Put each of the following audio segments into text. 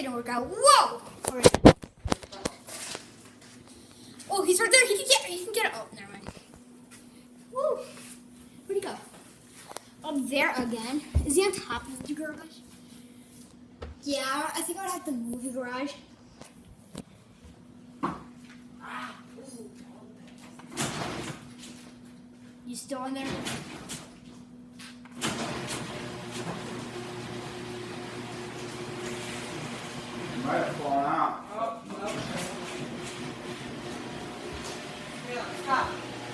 didn't work out. Whoa! Oh, he's right there. He can get it. Oh, never mind. Woo! Where'd he go? Up there again. Is he on top of the garage? Yeah, I think I would have to move the garage. You still in there? You might have fallen out. Oh, no. Yeah, stop.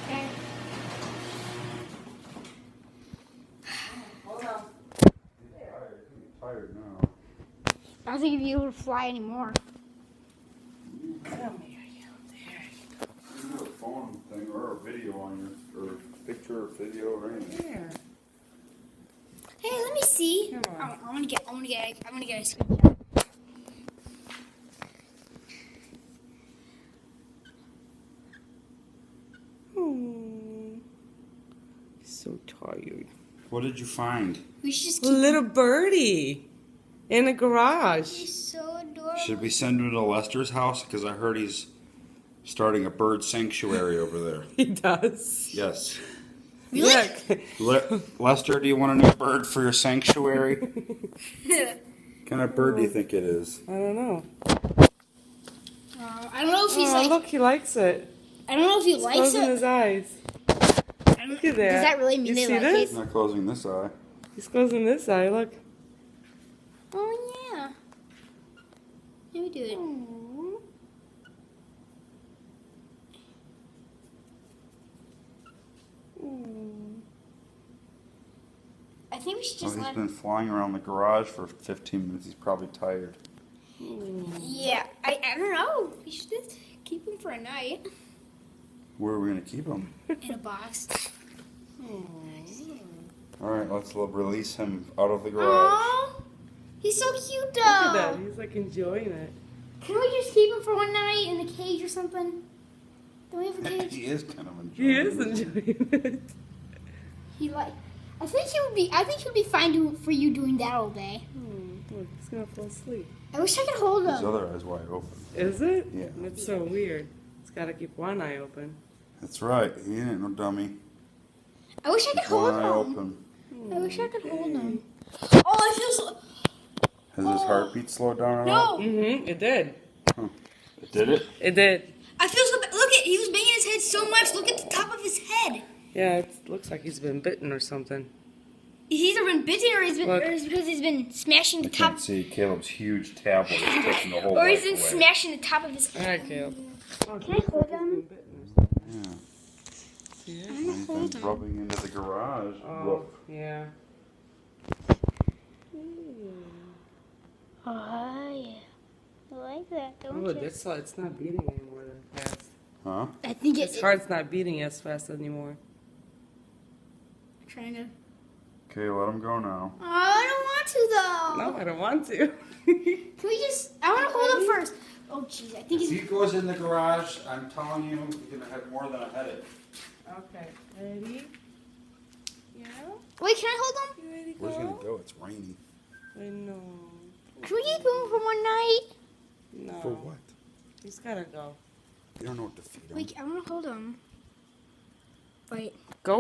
Okay. Hold on. He's tired now. I don't think you'll be able to fly anymore. Come here, you. There you go. You can do a phone thing or a video on your, or picture or video or anything. There. Hey, let me see. Come on. I want to get a screenshot. So tired. What did you find? We should just A keep little birdie in the garage. He's so adorable. Should we send him to Lester's house? Because I heard he's starting a bird sanctuary over there. He does. Yes. Really? Lester, do you want a new bird for your sanctuary? What kind of bird do you think it is? I don't know. I don't know if he's like. Look, he likes it. I don't know if he He's likes closing it. his eyes. Look at that. Does that really mean You they see like this? He's not closing this eye. He's closing this eye. Look. Oh yeah. Let me do it. I think we should Oh, just he's let been him. flying around the garage for 15 minutes. He's probably tired. Yeah, I don't know. We should just keep him for a night Where are we going to keep him? in a box. All right, let's release him out of the garage. Aww, he's so cute though. Look at that. He's like enjoying it. Can we just keep him for one night in a cage or something? Don't we have a cage? He is kind of enjoying He it. is enjoying it. He like. I think he would be fine for you doing that all day. Look, he's gonna fall asleep. I wish I could hold His him. other eye's wide open. Is it? Yeah. That's so weird. He's gotta keep one eye open. That's right. He ain't no dummy. I wish I could hold One eye him. open. I wish I could hold him. Oh, I feel so. Has his heartbeat slowed down at all? No, It did. It did it? It did. I feel so bad. Look at, he was banging his head so much. Look at the top of his head. Yeah, it looks like he's been bitten or something. He's either been bitten or Look. it's because he's been smashing the I top. can't see. Caleb's huge tablet is taking the whole Or he's life been away. smashing the top of his All head. right, Caleb. Can I hold him? Yeah. See it? I'm And gonna he's hold been him. rubbing into the garage. Oh, Look. yeah. Oh yeah, I like that. Don't Oh, you? it's not beating anymore that fast. Huh? I think His heart's not beating as fast anymore. Trying to. Okay, let him go now. Oh, I don't want to though. No, I don't want to. Can we just? I want to hold him first. Oh jeez, I think If he's. he goes in the garage, I'm telling you, he's gonna have more than a headache. Okay, ready? Yeah? Wait, can I hold him? You ready to Where's he go? gonna go? It's raining. I know. Can we keep him for one night? No. For what? He's gotta go. You don't know what to feed him. Wait, I want to hold him. Wait. Go